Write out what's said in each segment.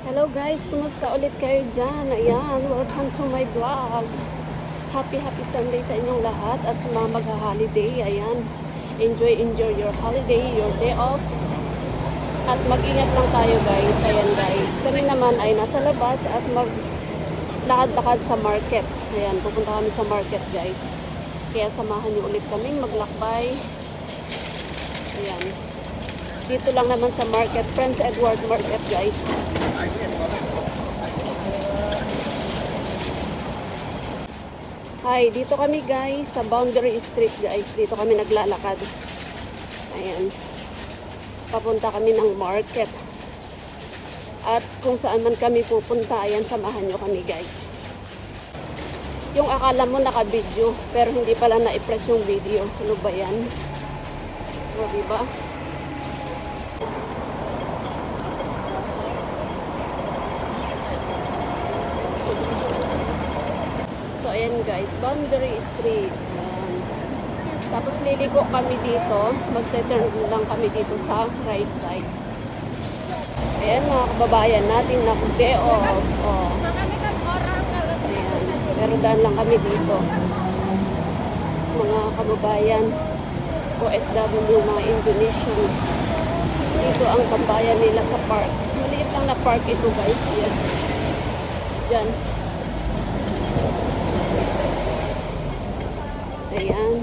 Hello guys, kumusta ulit kayo dyan? Ayan, welcome to my vlog. Happy Sunday sa inyong lahat at sa mga magha-holiday. Ayan, enjoy your holiday, your day off. At mag-ingat lang tayo guys. Ayan guys, kami naman ay nasa labas at maglakad-lakad sa market. Ayan, pupunta kami sa market guys. Kaya samahan niyo ulit kaming maglakbay. Ayan, dito lang naman sa market, Prince Edward Market guys. Hi, dito kami guys sa Boundary Street guys. Dito kami naglalakad. Ayan. Papunta kami ng market. At kung saan man kami pupunta, ayan, samahan nyo kami guys. Yung akala mo naka-video, pero hindi pala na-press yung video. Ano ba yan? O, diba? So, ayan guys, Boundary Street. Ayan. Tapos liliko kami dito. Magte-turn lang kami dito sa right side. Ayan mga kababayan natin na day off. Oh. Ayan. Pero daan lang kami dito. Mga kababayan, OFW, mga Indonesian. Dito ang tambayan nila sa park. Maliit lang na park ito guys. Ayan. Diyan. Ayan.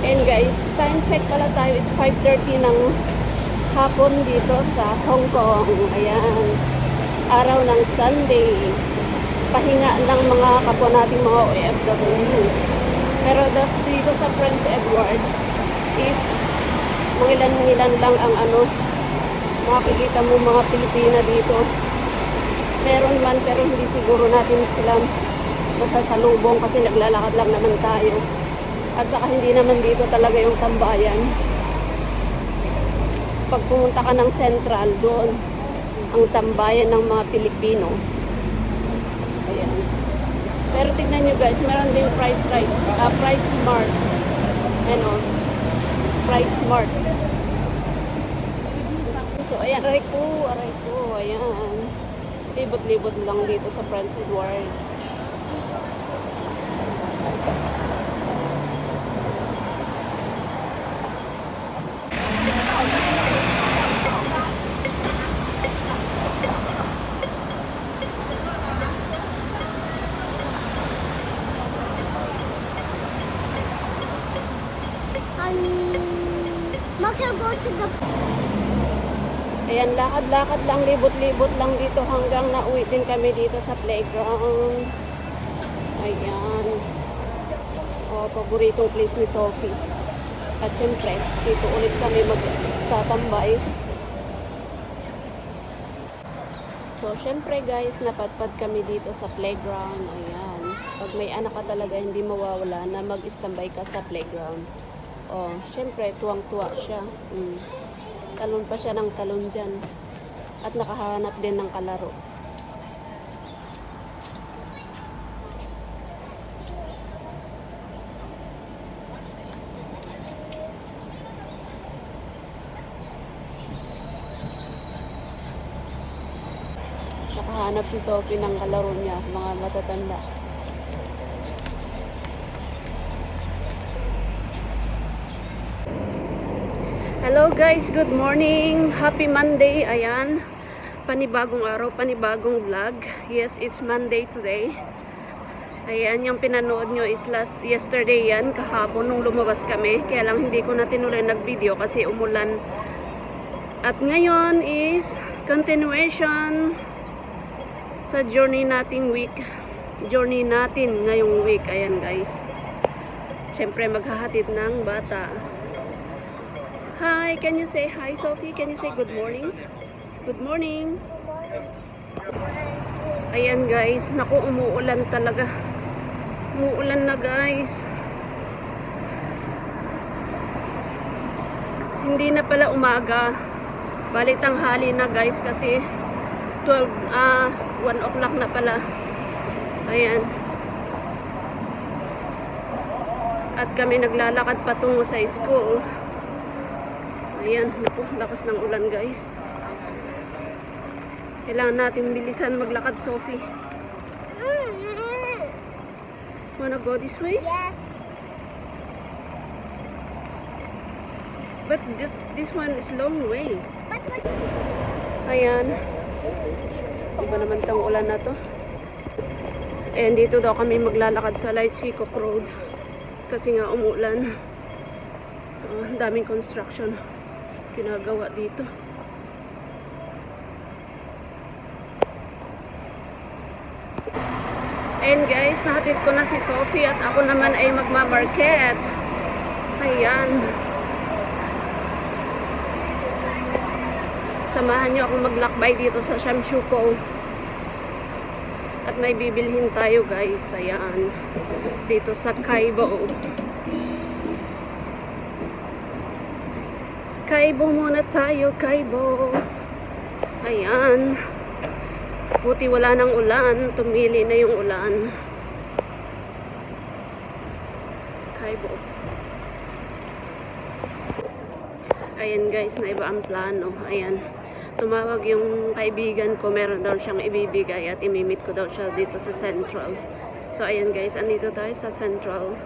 And guys, time check pala tayo is 5:30 ng hapon dito sa Hong Kong. Ayan. Araw ng Sunday. Pahinga ng mga kapwa nating mga OFW. Pero dito sa Prince Edward is mangilan-ngilan lang ang makikita mo mga Pilipina dito. Meron man pero hindi siguro natin sila masasalubong kasi naglalakad lang naman tayo. At saka hindi naman dito talaga yung tambayan. Pag pumunta ka ng Central, doon ang tambayan ng mga Pilipino. Ayan. Pero tignan nyo guys, meron din price mart. Ano? Price mart. So, ayan, aray ko, ayan. Libot-libot lang dito sa Prince Edward. Go to the... Ayan, lakad-lakad lang, libot-libot lang dito hanggang nauwi din kami dito sa playground. Ayan. O, paboritong place ni Sophie. At syempre, dito ulit kami magtatambay. So, syempre guys, napadpad kami dito sa playground. Ayan. Pag may anak ka talaga, hindi mawawala na mag-istambay ka sa playground. O, syempre, tuwang-tuwa siya. Talon pa siya ng talon dyan. At nakahanap din ng kalaro. Nakahanap si Sophie ng kalaro niya, mga matatanda. Hello guys, good morning. Happy Monday. Ayan. Panibagong araw, panibagong vlog. Yes, it's Monday today. Ayan, yung pinanood nyo is yesterday yan, kahapon nung lumabas kami. Kaya lang hindi ko na tinuloy nag-video kasi umulan. At ngayon is continuation sa journey nating week. Journey natin ngayong week. Ayan guys. Siyempre maghahatid ng bata. Hi, can you say hi, Sophie? Can you say good morning? Good morning. Ayan guys, naku, umuulan talaga. Umuulan na guys. Hindi na pala umaga. Bali tanghali na guys kasi 1 o'clock na pala. Ayan. At kami naglalakad patungo sa school. Ayan, naku, lakas ng ulan guys. Kailangan natin bilisan maglakad, Sophie. Wanna go this way? Yes. But this one is long way. But what? Ayan. Iba naman tong ulan na to. And dito daw kami maglalakad sa Light Seacock Road. Kasi nga umulan. Ang daming construction ginagawa dito. And guys, nahatid ko na si Sophie at ako naman ay magmamarket. Ayan. Samahan nyo akong maglakbay dito sa Shamshuko. At may bibilhin tayo guys. Ayan. Dito sa Kaibo. Kaibo muna tayo, Kaibo. Ayan. Buti wala ng ulan. Tumili na yung ulan. Kaibo. Ayan guys, naiba ang plano. Ayan. Tumawag yung kaibigan ko. Meron daw siyang ibibigay at imimit ko daw siya dito sa Central. So ayan guys, andito tayo sa Central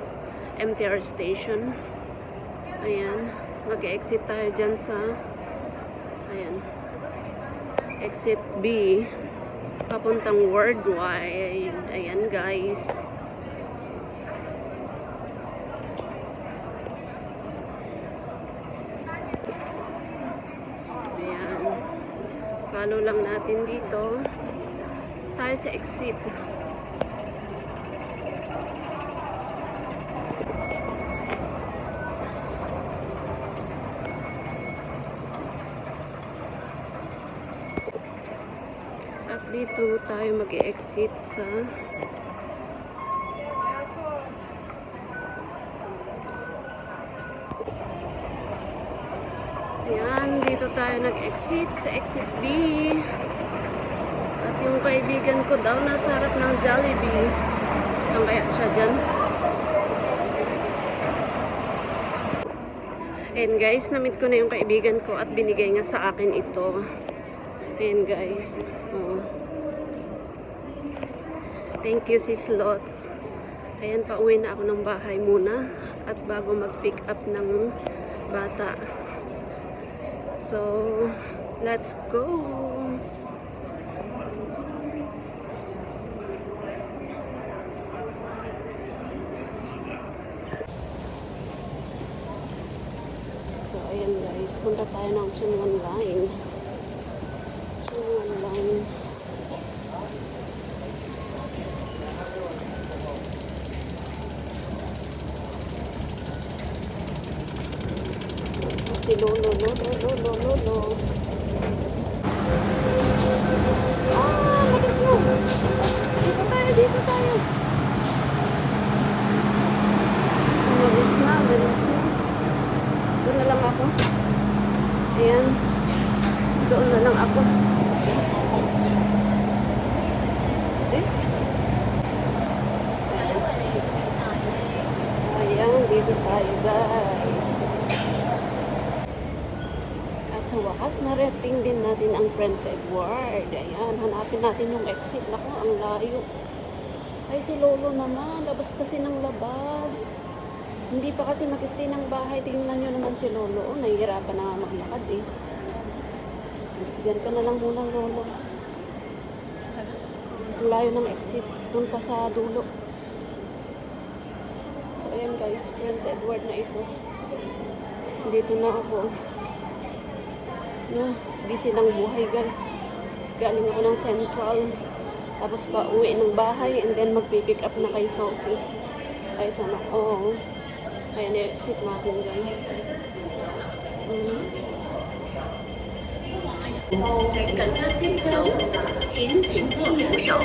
MTR Station. Ayan. Mag-exit tayo dyan sa ayan. Exit B. Papuntang Worldwide. Ayan guys. Ayan. Follow lang natin dito. Tayo sa exit. Dito tayo mag-exit sa ayan, dito tayo nag-exit sa exit B. At yung kaibigan ko daw nasa harap ng Jollibee. Saan kaya siya dyan? And guys, namit ko na yung kaibigan ko at binigay nga sa akin ito. Ayan guys. Oh. Thank you sis Lot. Ayan, pauwi na ako ng bahay muna. At bago mag-pick up ng bata. So, let's go. So, ayan guys. Punta tayo ng Chunwan Line. Line. Si Lolo. Malis na. Dito tayo. Malis na. Doon na lang ako. Ayan. Doon na lang ako. Ayan, dito tayo guys. At sa wakas, narating din natin ang Prince Edward. Ayan, hanapin natin yung exit. Naku, ang layo. Ay, si Lolo naman. Labas kasi ng labas. Hindi pa kasi mag-stay ng bahay. Tingnan nyo naman si Lolo. Oh, nahihirapan na maglakad eh. Diyan ka na lang muna, Lolo. Ang layo ng exit. Doon pa sa dulo. So, ayan guys. Prince Edward na ito. Dito na ako. Yeah, busy ng buhay guys. Galing ako ng Central. Tapos pa uwi ng bahay. And then magpipick up na kay Sophie. Ay, sana. Oo. Ayan, exit natin guys. 請緊跟貼手，請前方右手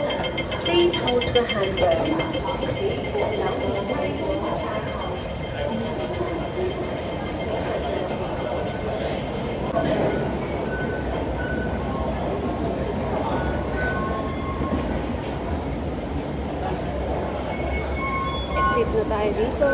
，Please hold the handrail。Exit na tayo dito.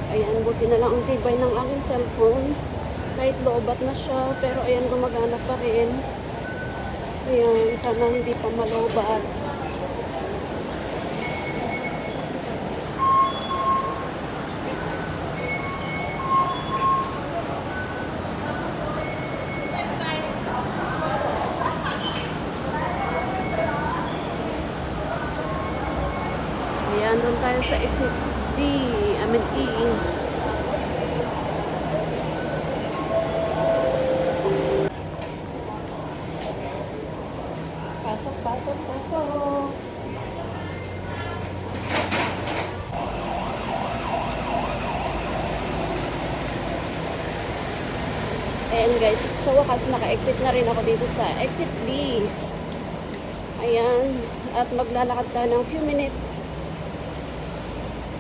Ayan, buti na lang ang tibay ng aking cellphone. Kahit loobat na siya, pero ayan, gumagana pa rin. Ayan, sana hindi pa malobat. Ayan, doon tayo sa exit D, I mean E. Pasok, pasok, pasok. Ayan guys, sa wakas naka-exit na rin ako dito sa exit B. Ayan, at maglalakad tayo ng few minutes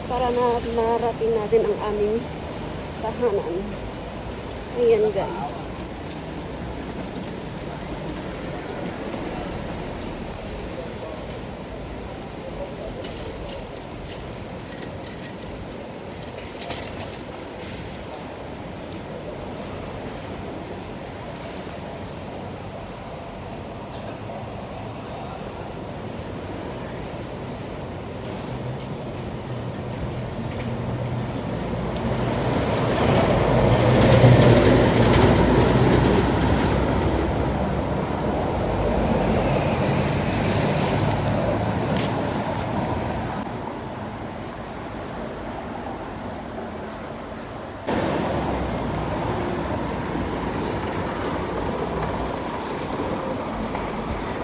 para na marating natin ang aming tahanan. Ayan guys.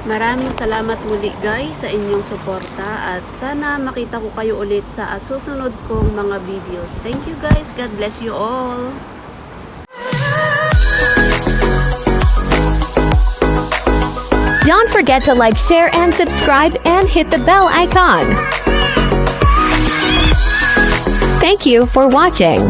Maraming salamat muli guys sa inyong suporta at sana makita ko kayo ulit sa susunod kong mga videos. Thank you guys. God bless you all. Don't forget to like, share, and subscribe and hit the bell icon. Thank you for watching.